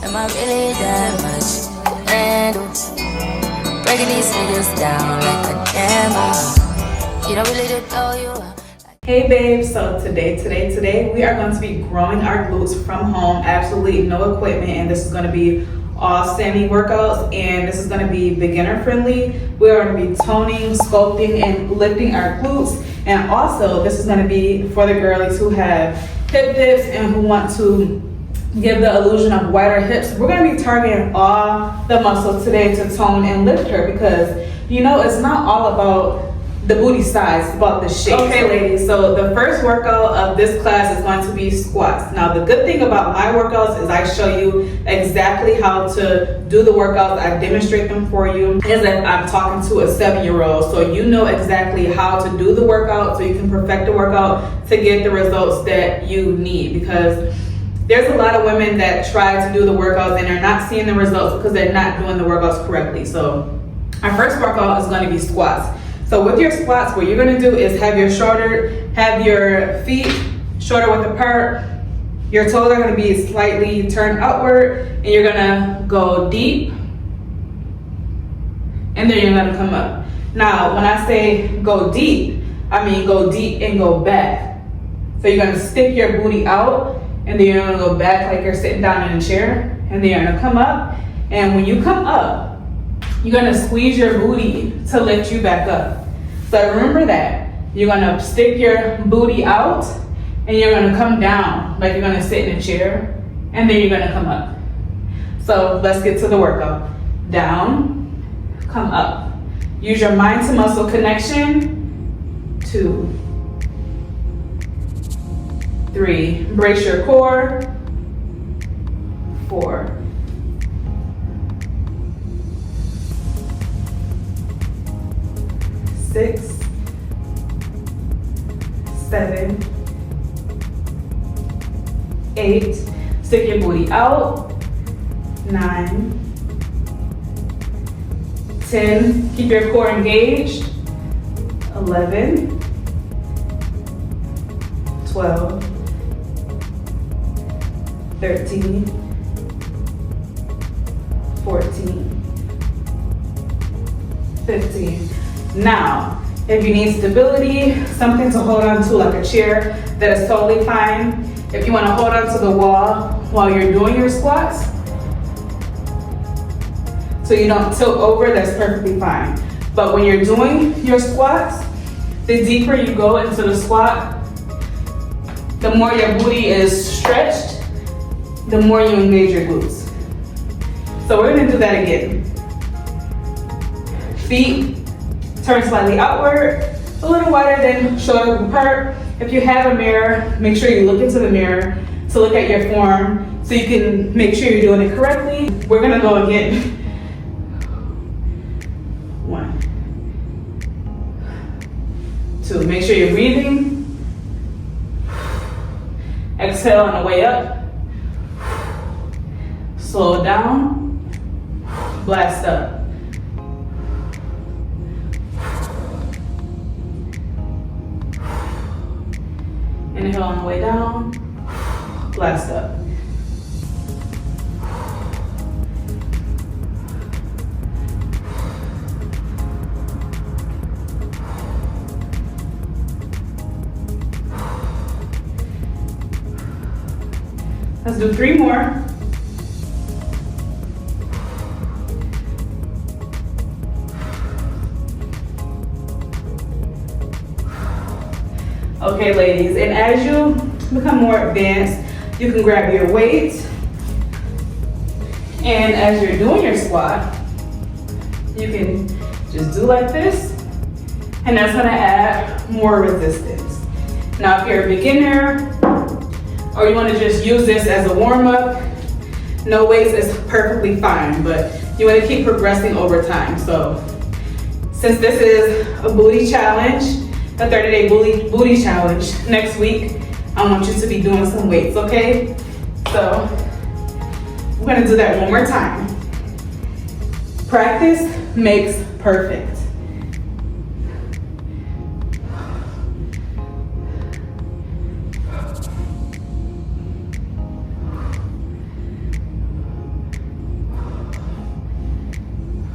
Am I really that much to handle? Breaking these niggas down like a camel. You don't really know you are. Hey babes, so today we are going to be growing our glutes from home, absolutely no equipment, and this is going to be all standing workouts, and this is going to be beginner friendly. We're going to be toning, sculpting, and lifting our glutes, and also this is going to be for the girlies who have hip dips and who want to give the illusion of wider hips. We're going to be targeting all the muscles today to tone and lift her, because you know it's not all about the booty size, it's about the shape. Okay ladies, so the first workout of this class is going to be squats. Now the good thing about my workouts is I show you exactly how to do the workouts. I demonstrate them for you as if I'm talking to a 7-year-old, so you know exactly how to do the workout so you can perfect the workout to get the results that you need, because there's a lot of women that try to do the workouts and they're not seeing the results because they're not doing the workouts correctly. So our first workout is going to be squats. So with your squats, what you're going to do is have your feet shoulder width apart. Your toes are going to be slightly turned outward, and you're going to go deep, and then you're going to come up. Now, when I say go deep, I mean go deep and go back. So you're going to stick your booty out, and then you're going to go back like you're sitting down in a chair, and then you're going to come up. And when you come up, you're going to squeeze your booty to lift you back up. So remember that. You're going to stick your booty out, and you're going to come down like you're going to sit in a chair, and then you're going to come up. So let's get to the workout. Down, come up. Use your mind to muscle connection. 2, 3. Brace your core. 4. 6, 7, 8. Stick your booty out. 9, 10. Keep your core engaged. 11, 12, 13, 14, 15. Now, if you need stability, something to hold on to like a chair, that is totally fine. If you want to hold on to the wall while you're doing your squats, so you don't tilt over, that's perfectly fine. But when you're doing your squats, the deeper you go into the squat, the more your booty is stretched, the more you engage your glutes. So we're gonna do that again. Feet turn slightly outward, a little wider than shoulder width apart. If you have a mirror, make sure you look into the mirror to look at your form so you can make sure you're doing it correctly. We're gonna go again. 1, 2, make sure you're breathing. Exhale on the way up. Slow down, blast up. Inhale on the way down, blast up. Let's do 3 more. Okay ladies, and as you become more advanced, you can grab your weight, and as you're doing your squat, you can just do like this, and that's gonna add more resistance. Now if you're a beginner, or you wanna just use this as a warm-up, no weights is perfectly fine, but you wanna keep progressing over time. So since this is a booty challenge, a 30-day booty challenge, next week I want you to be doing some weights, okay? So we're gonna do that one more time. Practice makes perfect.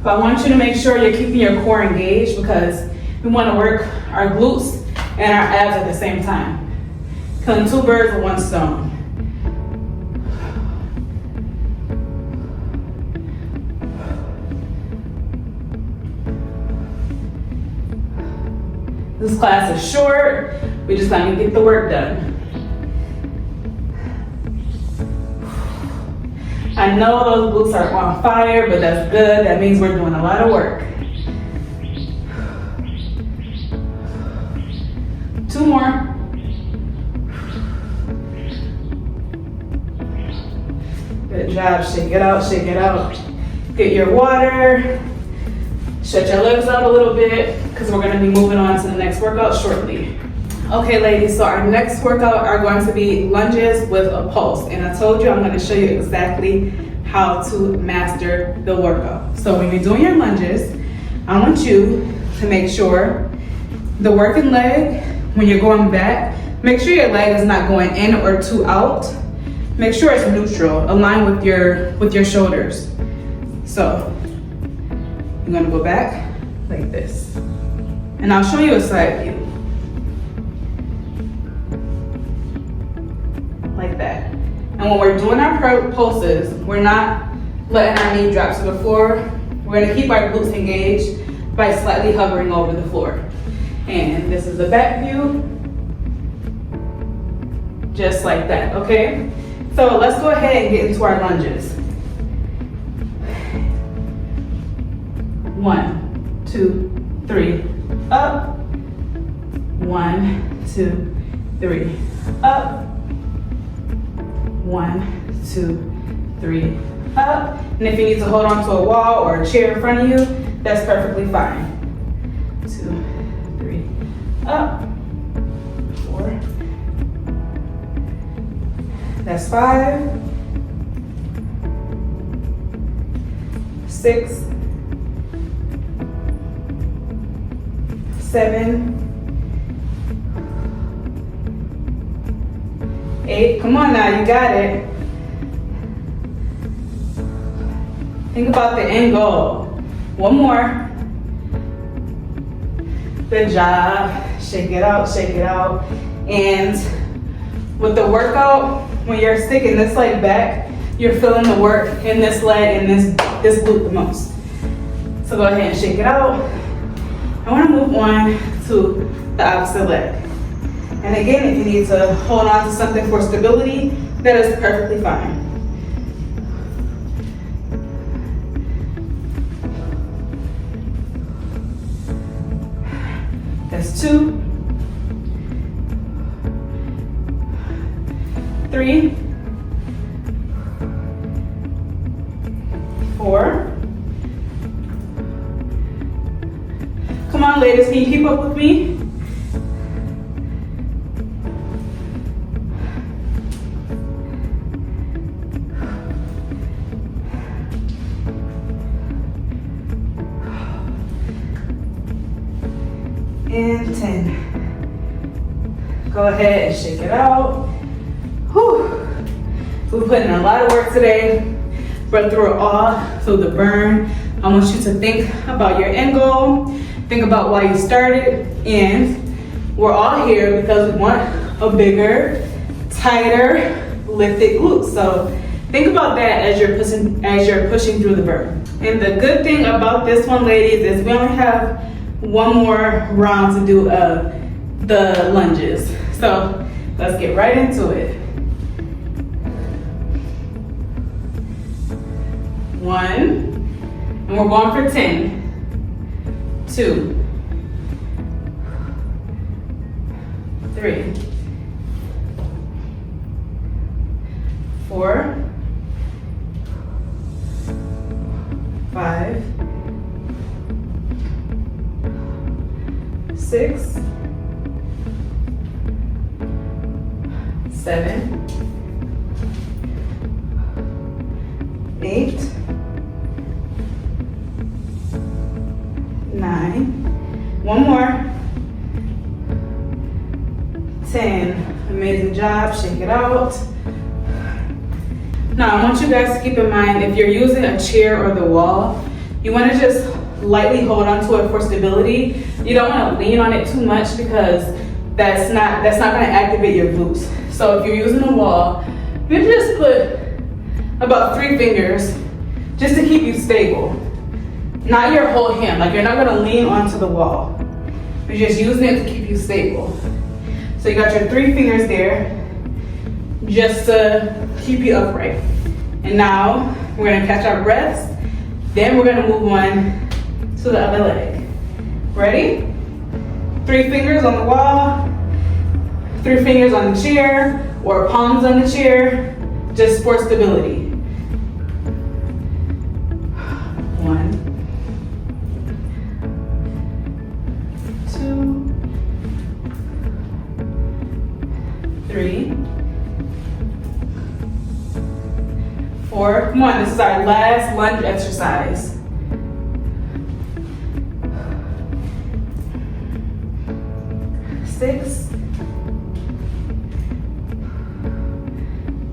But I want you to make sure you're keeping your core engaged because we want to work our glutes and our abs at the same time. Killing two birds with one stone. This class is short. We just gotta get the work done. I know those glutes are on fire, but that's good. That means we're doing a lot of work. 2 more. Good job. Shake it out, shake it out. Get your water. Shut your legs out a little bit because we're gonna be moving on to the next workout shortly. Okay, ladies, so our next workout are going to be lunges with a pulse. And I told you I'm gonna show you exactly how to master the workout. So when you're doing your lunges, I want you to make sure the working leg, when you're going back, make sure your leg is not going in or too out. Make sure it's neutral, align with your shoulders. So I'm gonna go back like this. And I'll show you a side view. Like that. And when we're doing our pulses, we're not letting our knee drop to the floor. We're gonna keep our glutes engaged by slightly hovering over the floor. And this is the back view. Just like that, okay? So let's go ahead and get into our lunges. 1, 2, 3, up. 1, 2, 3, up. 1, 2, 3, up. And if you need to hold on to a wall or a chair in front of you, that's perfectly fine. 2, 3, up. 4. That's 5. 6. 7. 8. Come on now, you got it. Think about the end goal. 1 more. Good job. Shake it out, shake it out. And with the workout, when you're sticking this leg back, you're feeling the work in this leg and this glute the most. So go ahead and shake it out. I want to move on to the opposite leg. And again, if you need to hold on to something for stability, that is perfectly fine. That's 2, 3, 4. Come on, ladies, can you keep up with me? And 10. Go ahead and shake it out. Whew. We're putting in a lot of work today. Run through it all, through the burn. I want you to think about your end goal. Think about why you started. And we're all here because we want a bigger, tighter, lifted glute. So think about that as you're pushing through the burn. And the good thing about this one, ladies, is we only have 1 more round to do the lunges. So let's get right into it. 1, and we're going for 10. 2, 3, 4, 5, 6, 7, 8, 9, 1 more, 10. Amazing job, shake it out. Now I want you guys to keep in mind, if you're using a chair or the wall, You want to just lightly hold on to it for stability. You don't want to lean on it too much because that's not going to activate your glutes. So if you're using a wall, you just put about 3 fingers just to keep you stable. Not your whole hand, like you're not going to lean onto the wall. You're just using it to keep you stable. So you got your 3 fingers there just to keep you upright. And now we're going to catch our breaths. Then we're going to move on to the other leg. Ready? 3 fingers on the wall, 3 fingers on the chair, or palms on the chair, just for stability. 1, 2, 3, 4. Come on, this is our last lunge exercise. 6,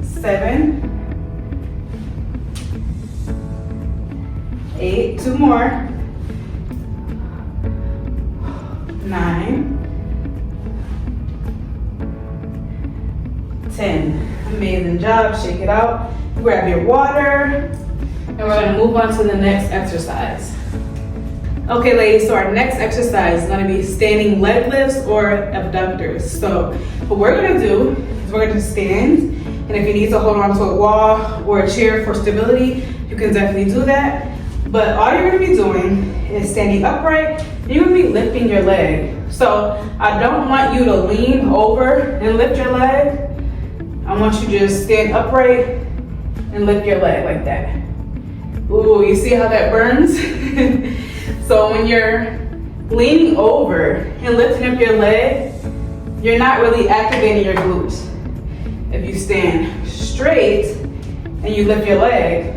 7, 8, 2 more, 9, 10. Amazing job, shake it out. Grab your water, and we're gonna move on to the next exercise. Okay, ladies, so our next exercise is gonna be standing leg lifts or abductors. So what we're gonna do is we're gonna stand, and if you need to hold on to a wall or a chair for stability, you can definitely do that. But all you're gonna be doing is standing upright, and you're gonna be lifting your leg. So I don't want you to lean over and lift your leg. I want you to just stand upright and lift your leg like that. Ooh, you see how that burns? So when you're leaning over and lifting up your leg, you're not really activating your glutes. If you stand straight and you lift your leg,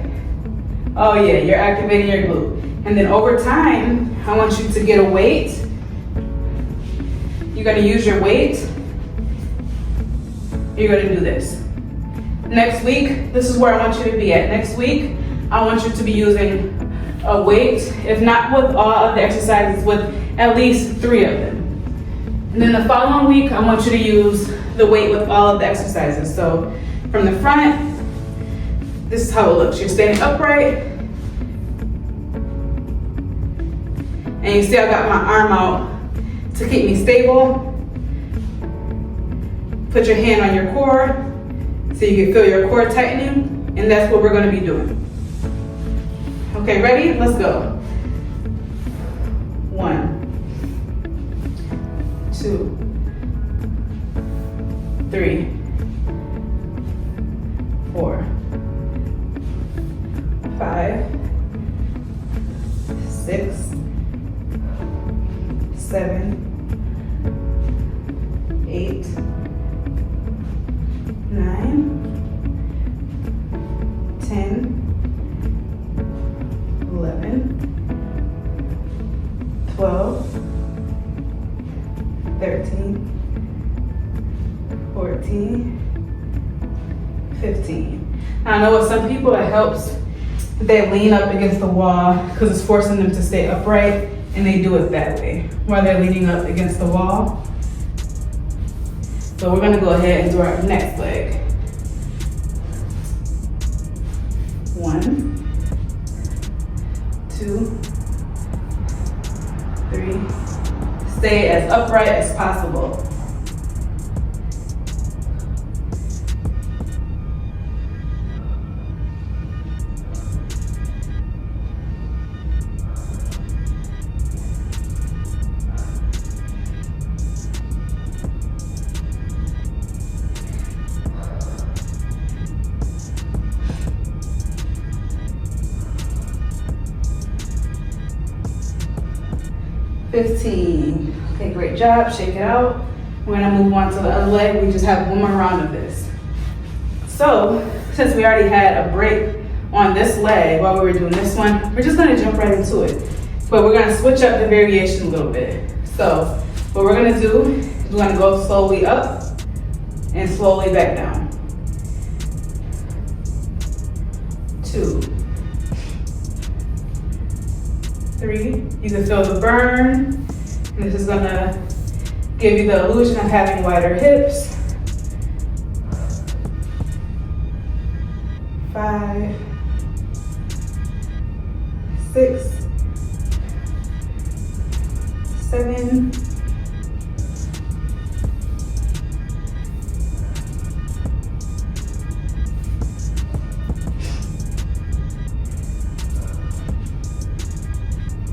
oh yeah, you're activating your glute. And then over time, I want you to get a weight. You're gonna use your weight. You're gonna do this. Next week, this is where I want you to be at. Next week, I want you to be using a weight, if not with all of the exercises, with at least 3 of them. And then the following week, I want you to use the weight with all of the exercises. So from the front, this is how it looks. You're standing upright, and you see I got my arm out to keep me stable. Put your hand on your core so you can feel your core tightening, and that's what we're gonna be doing. Okay, ready? Let's go. 1, 2, 3, 4, 5, 6, 7, 8, 9, 10, 11, 12, 13, 14, 15. I know with some people it helps if they lean up against the wall because it's forcing them to stay upright, and they do it that way while they're leaning up against the wall. So we're gonna go ahead and do our next leg. 1, 2, 3. Stay as upright as possible. $15. Okay, great job. Shake it out. We're gonna move on to the other leg. We just have one more round of this. So, since we already had a break on this leg while we were doing this one, we're just gonna jump right into it. But we're gonna switch up the variation a little bit. So, what we're gonna do is we're gonna go slowly up and slowly back down. 2, 3. You can feel the burn. This is gonna give you the illusion of having wider hips. 5, 6, 7,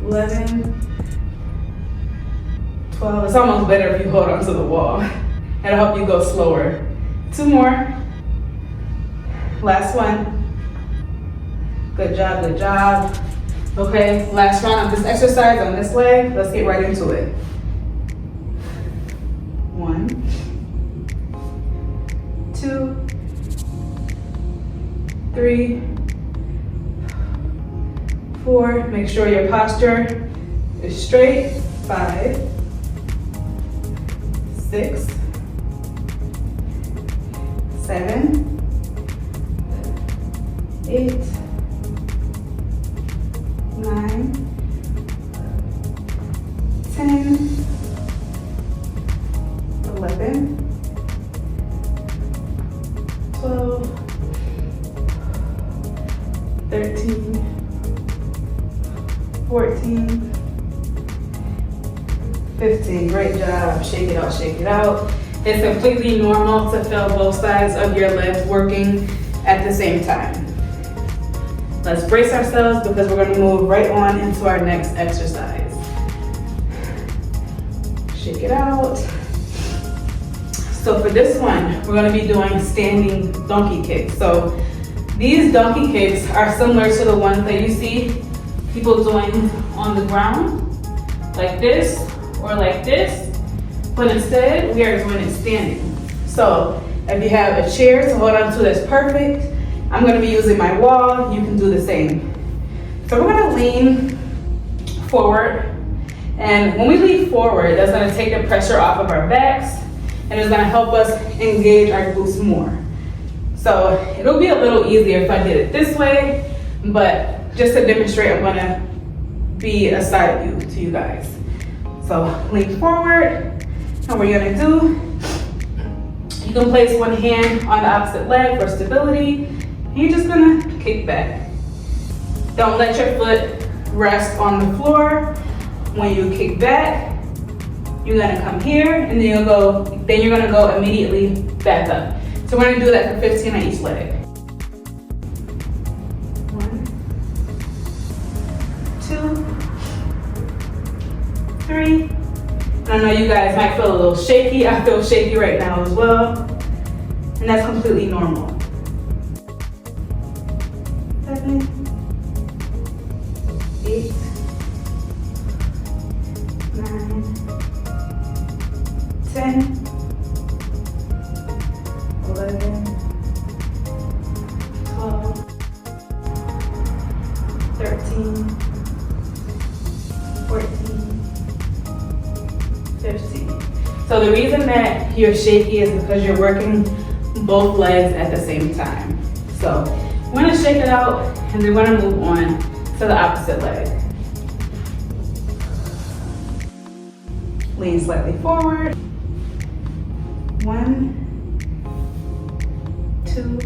11, 12. It's almost better if you hold onto the wall. That'll help you go slower. 2 more. Last one. Good job, good job. Okay, last round of this exercise on this leg. Let's get right into it. 1, 2, 3, 4. Make sure your posture is straight. 5, 6, 7, 8, 9, 10, 11, 12, 13, 14, 15. Great job. Shake it out, shake it out. It's completely normal to feel both sides of your legs working at the same time. Let's brace ourselves because we're going to move right on into our next exercise. Shake it out. So for this one, we're going to be doing standing donkey kicks. So these donkey kicks are similar to the ones that you see people doing on the ground, like this or like this, but instead we are doing it standing. So if you have a chair to hold on to, that's perfect. I'm gonna be using my wall, you can do the same. So we're gonna lean forward, and when we lean forward, that's gonna take the pressure off of our backs, and it's gonna help us engage our glutes more. So it'll be a little easier if I did it this way, but just to demonstrate, I'm gonna be a side view to you guys. So lean forward, and what you're gonna do, you can place one hand on the opposite leg for stability, and you're just gonna kick back. Don't let your foot rest on the floor. When you kick back, you're gonna come here, and then you're gonna go immediately back up. So we're gonna do that for 15 on each leg. 1, 2, 3. I know you guys might feel a little shaky. I feel shaky right now as well. And that's completely normal. 7, 8, 9, 10, 11, 12, 13, 14, 15. So the reason that you're shaky is because you're working both legs at the same time. So we're gonna shake it out, and then we're gonna move on to the opposite leg. Lean slightly forward. 1, 2,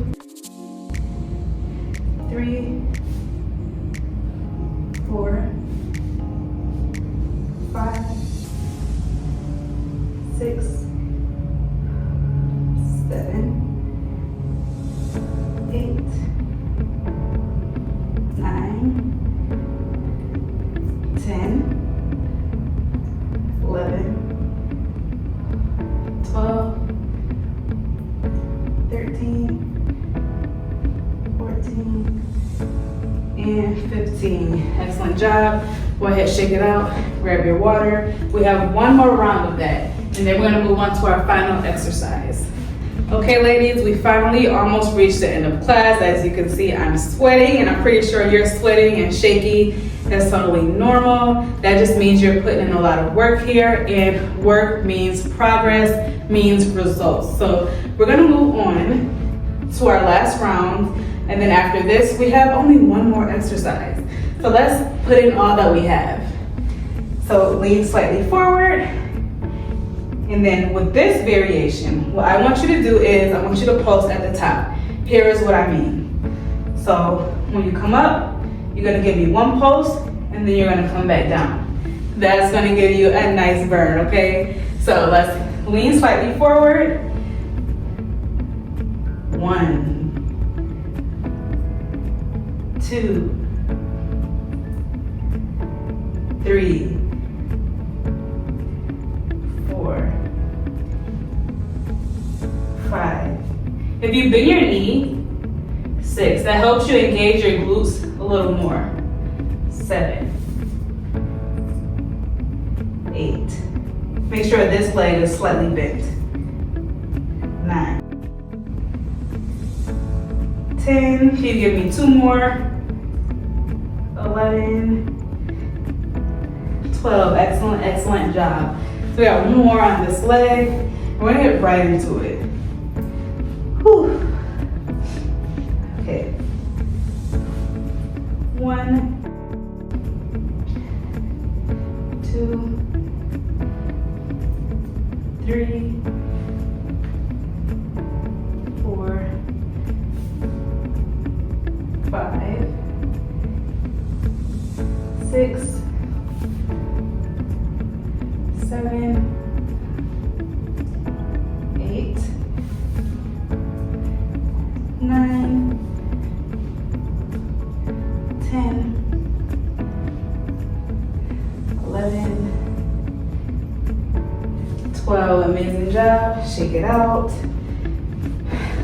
3, 4, 5, 6, 7, 8, 9, 10, 11, 12, 13, 14, and 15. Excellent job. Go ahead, shake it out, grab your water. We have one more round of that, and then we're gonna move on to our final exercise. Okay, ladies, we finally almost reached the end of class. As you can see, I'm sweating, and I'm pretty sure you're sweating and shaky. That's totally normal. That just means you're putting in a lot of work here, and work means progress, means results. So we're gonna move on to our last round, and then after this, we have only one more exercise. So let's put in all that we have. So lean slightly forward. And then with this variation, what I want you to do is I want you to pulse at the top. Here is what I mean. So when you come up, you're gonna give me one pulse and then you're gonna come back down. That's gonna give you a nice burn, okay? So let's lean slightly forward. 1, 2, 3, 4, 5. If you bend your knee, 6. That helps you engage your glutes a little more. 7, 8. Make sure this leg is slightly bent. 9, 10. Can you give me 2 more? 11, 12. Excellent, excellent job. So we got 1 more on this leg. We're gonna get right into it. Whew. Okay. 1, 2, 3, 4, 5, 6, 7, 8, 9, 10, 11, 12. Amazing job. Shake it out.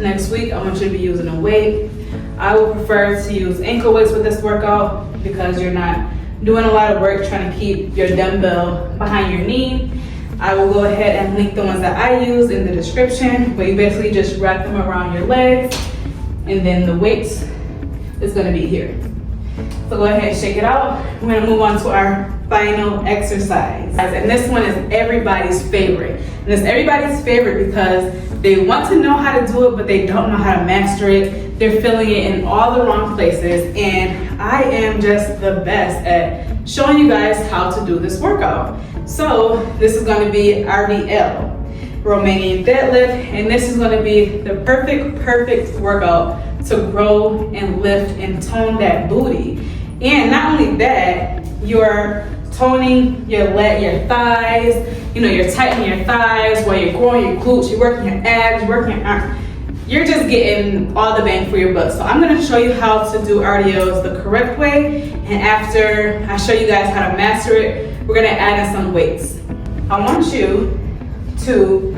Next week, I want you to be using a weight. I would prefer to use ankle weights with this workout because you're not doing a lot of work trying to keep your dumbbell behind your knee. I will go ahead and link the ones that I use in the description, where you basically just wrap them around your legs, and then the weights is gonna be here. So go ahead and shake it out. We're gonna move on to our final exercise. And this one is everybody's favorite. And it's everybody's favorite because they want to know how to do it, but they don't know how to master it. They're feeling it in all the wrong places. And I am just the best at showing you guys how to do this workout. So this is gonna be RDL, Romanian deadlift. And this is gonna be the perfect workout to grow and lift and tone that booty. And not only that, you're toning your thighs, you're tightening your thighs while you're growing your glutes, you're working your abs, you're working your arms. You're just getting all the bang for your buck. So I'm gonna show you how to do RDLs the correct way. And after I show you guys how to master it, we're gonna add in some weights. I want you to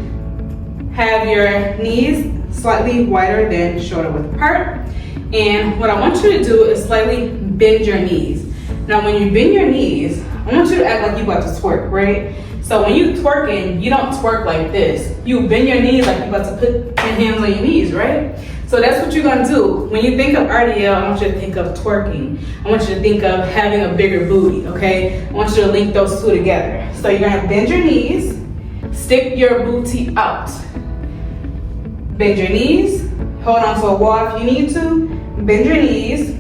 have your knees slightly wider than shoulder width apart. And what I want you to do is slightly bend your knees. Now when you bend your knees, I want you to act like you're about to twerk, right? So when you twerking, you don't twerk like this. You bend your knees like you're about to put your hands on your knees, right? So that's what you're gonna do. When you think of RDL, I want you to think of twerking. I want you to think of having a bigger booty, okay? I want you to link those two together. So you're gonna bend your knees, stick your booty out. Bend your knees, hold on to a wall if you need to, bend your knees,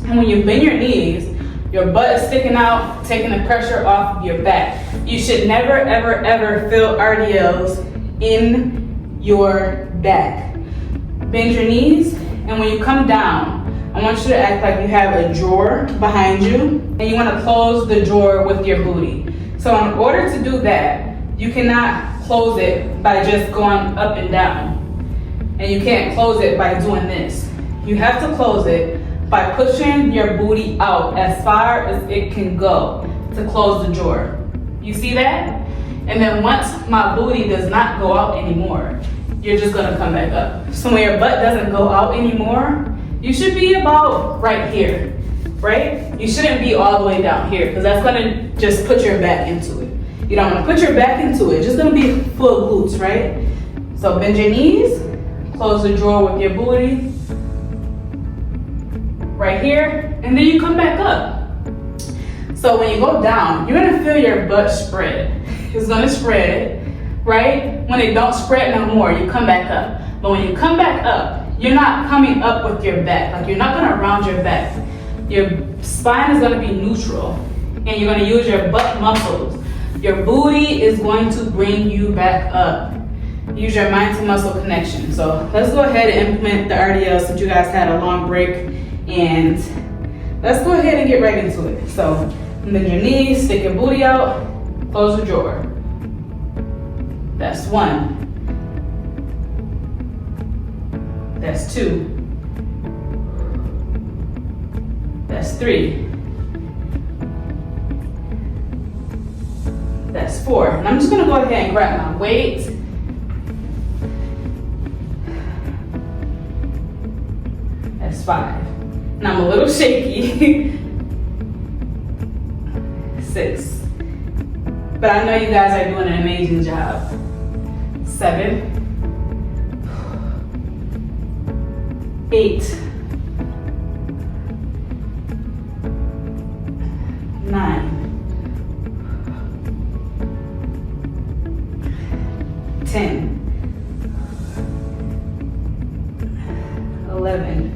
and when you bend your knees, your butt is sticking out, taking the pressure off of your back. You should never, ever, ever feel RDLs in your back. Bend your knees, and when you come down, I want you to act like you have a drawer behind you, and you want to close the drawer with your booty. So in order to do that, you cannot close it by just going up and down. And you can't close it by doing this. You have to close it by pushing your booty out as far as it can go to close the drawer. You see that? And then once my booty does not go out anymore, you're just gonna come back up. So when your butt doesn't go out anymore, you should be about right here, right? You shouldn't be all the way down here because that's gonna just put your back into it. You don't wanna put your back into it, it's just gonna be full of glutes, right? So bend your knees, close the drawer with your booty, right here, and then you come back up. So when you go down, you're gonna feel your butt spread. It's gonna spread, right? When it don't spread no more, you come back up. But when you come back up, you're not coming up with your back. Like you're not gonna round your back. Your spine is gonna be neutral, and you're gonna use your butt muscles. Your booty is going to bring you back up. Use your mind to muscle connection. So let's go ahead and implement the RDLs since you guys had a long break, and let's go ahead and get right into it. So bend your knees, stick your booty out, close your drawer. That's 1. That's 2. That's 3. That's 4. And I'm just gonna go ahead and grab my weight. That's 5. And I'm a little shaky. 6. But I know you guys are doing an amazing job. 7. 8. 9. 10. 11.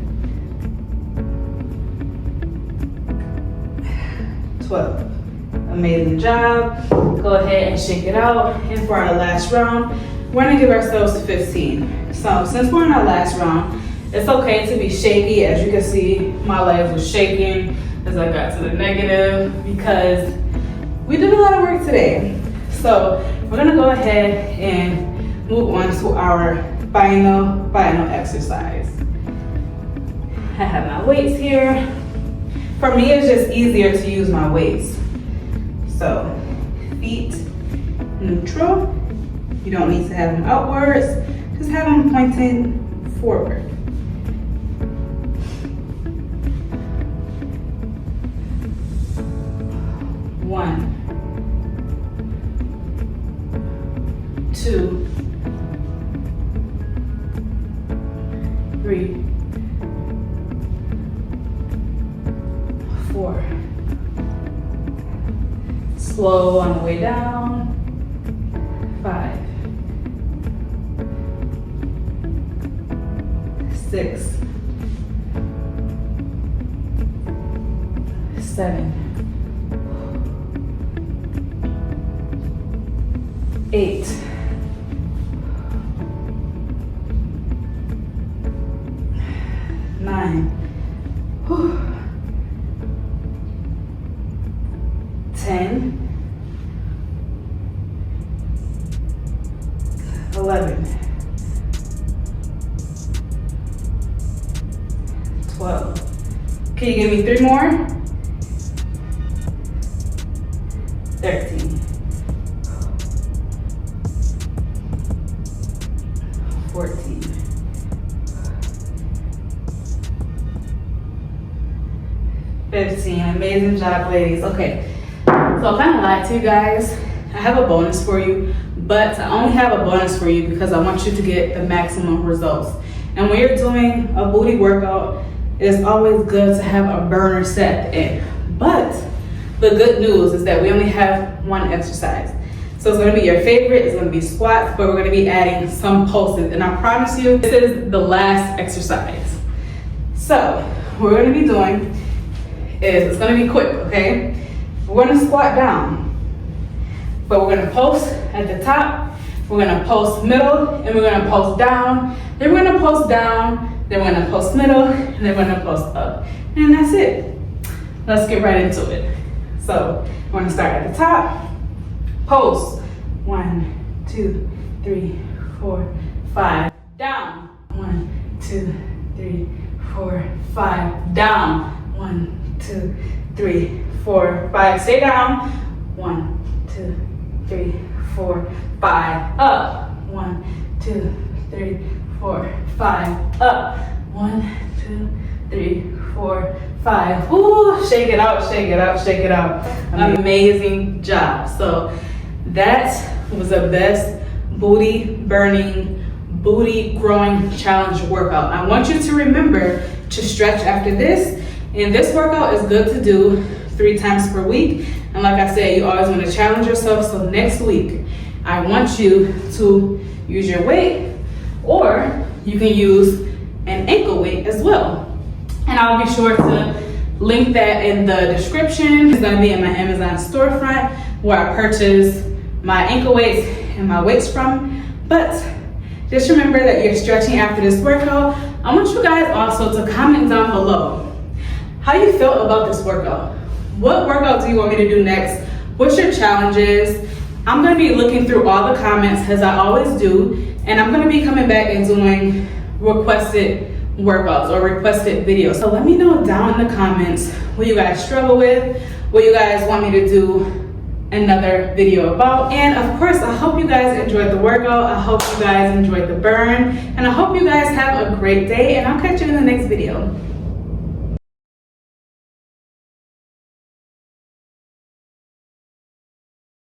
12. Amazing job. Go ahead and shake it out. And for our last round, we're gonna give ourselves 15. So since we're in our last round, it's okay to be shaky. As you can see, my legs were shaking as I got to the negative because we did a lot of work today. So we're gonna go ahead and move on to our final exercise. I have my weights here. For me, it's just easier to use my weights. So feet neutral. You don't need to have them outwards. Just have them pointing forward. One, 2, 3, 4. Slow on the way down. 5, 6, 7, 8, 9, 10, 11, 12. Can you give me 3 more? 13, 14, 15. Amazing job, ladies. Okay, so I kind of lied to you guys. I have a bonus for you, but I only have a bonus for you because I want you to get the maximum results. And when you're doing a booty workout, it's always good to have a burner set at the end. But the good news is that we only have 1 exercise. So it's gonna be your favorite, it's gonna be squats, but we're gonna be adding some pulses. And I promise you, this is the last exercise. So what we're gonna be doing is, it's gonna be quick, okay? We're gonna squat down, but we're gonna pulse at the top, we're gonna pulse middle, and we're gonna pulse down, then we're gonna pulse down, then we're gonna pulse middle, and then we're gonna pulse up. And that's it. Let's get right into it. So we're gonna start at the top, pulse, 1, 2, 3, 4, 5, down, 1, 2, 3, 4, 5, down, 1, 2, 3, 4, 5, stay down, 1, 2, 3, 4, 5, up, 1, 2, 3, 4, 5, up, 1, 2, 3, 4, 5. Ooh, shake it out, shake it out, shake it out. Amazing job. So that was the best booty burning, booty growing challenge workout. I want you to remember to stretch after this. And this workout is good to do 3 times per week. And like I said, you always want to challenge yourself. So next week, I want you to use your weight, or you can use an ankle weight as well. And I'll be sure to link that in the description. It's gonna be in my Amazon storefront where I purchase my ankle weights and my weights from. But just remember that you're stretching after this workout. I want you guys also to comment down below how you felt about this workout. What workout do you want me to do next? What's your challenges? I'm gonna be looking through all the comments as I always do, and I'm gonna be coming back and doing requested workouts or requested videos. So let me know down in the comments what you guys struggle with, what you guys want me to do another video about. And of course, I hope you guys enjoyed the workout. I hope you guys enjoyed the burn, and I hope you guys have a great day, and I'll catch you in the next video.